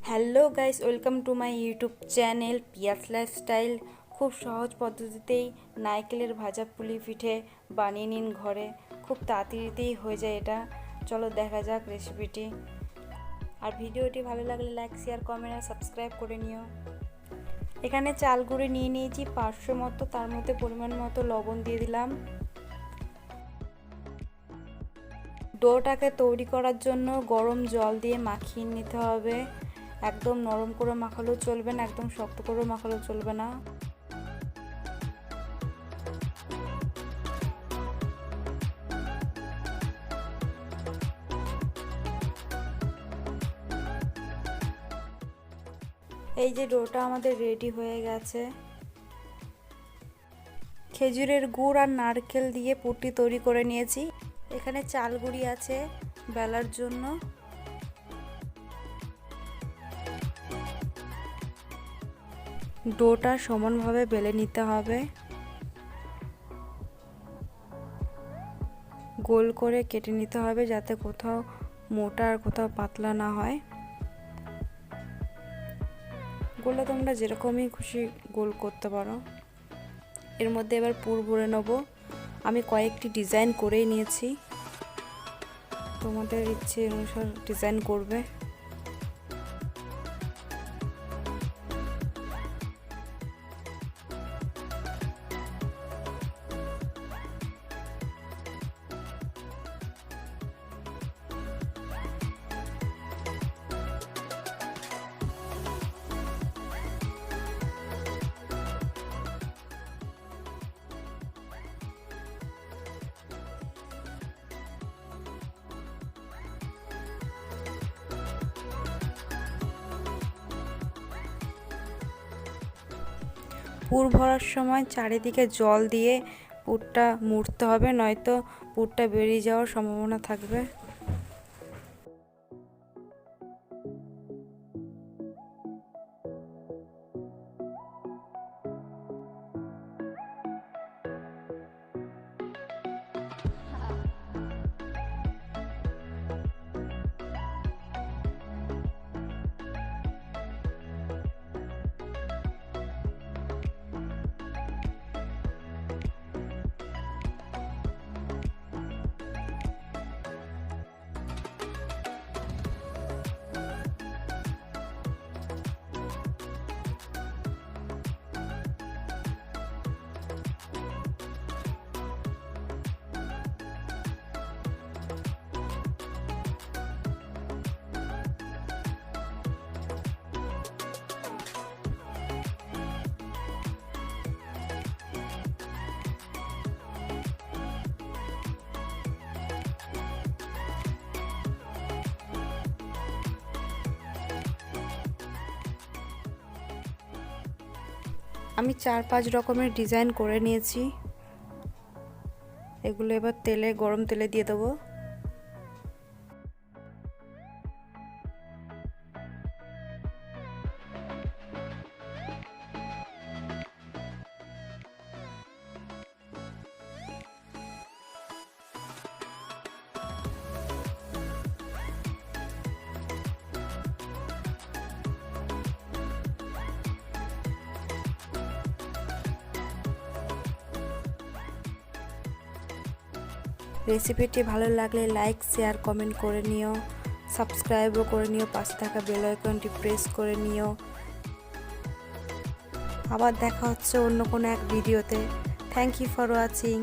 Hello guys, welcome to my YouTube channel Piyas lifestyle. খুব সহজ পদ্ধতিতেই নারকেলের ভাজা পুলি পিঠে বানিয়ে নিন ঘরে। খুব তাড়াতাড়িতেই হয়ে যায় এটা। চলো দেখা যাক রেসিপিটি। আর ভিডিওটি ভালো লাগলে লাইক, শেয়ার, কমেন্ট আর সাবস্ক্রাইব করে নিও। এখানে চাল গুঁড়ো নিয়ে নিয়েছি 500 মতো, তার মধ্যে পরিমাণ মতো লবণ দিয়ে দিলাম। ডোটাকে তৈরি করার জন্য গরম জল দিয়ে মাখিয়ে নিতে হবে। একদম নরম করে মাখালেও চলবে না, একদম শক্ত করে মাখালেও চলবে না। এই যে ডোটা আমাদের রেডি হয়ে গেছে। খেজুরের গুড় আর নারকেল দিয়ে পুটি তৈরি করে নিয়েছি। এখানে চাল গুঁড়ি আছে বেলার জন্য। ডোটা সমানভাবে বেলে নিতে হবে, গোল করে কেটে নিতে হবে যাতে কোথাও মোটা আর কোথাও পাতলা না হয়। গোলটা তোমরা যেরকমই খুশি গোল করতে পারো। এর মধ্যে এবার পুর ভরে নেব। আমি কয়েকটি ডিজাইন করেই নিয়েছি, তোমাদের ইচ্ছে অনুসার ডিজাইন করবে। পুর ভরার সময় চারিদিকে জল দিয়ে পুরটা মুড়তে হবে, নয়তো পুরটা বেরিয়ে যাওয়ার সম্ভাবনা থাকবে। আমি 4-5 রকমের ডিজাইন করে নিয়েছি। এগুলো এবার গরম তেলে দিয়ে দেবো। রেসিপিটি ভালো লাগলে লাইক, শেয়ার, কমেন্ট করে নিও। সাবস্ক্রাইবও করে নিও, পাশে থাকা বেল আইকনটি প্রেস করে নিও। আবার দেখা হচ্ছে অন্য কোনো এক ভিডিওতে। Thank you for watching.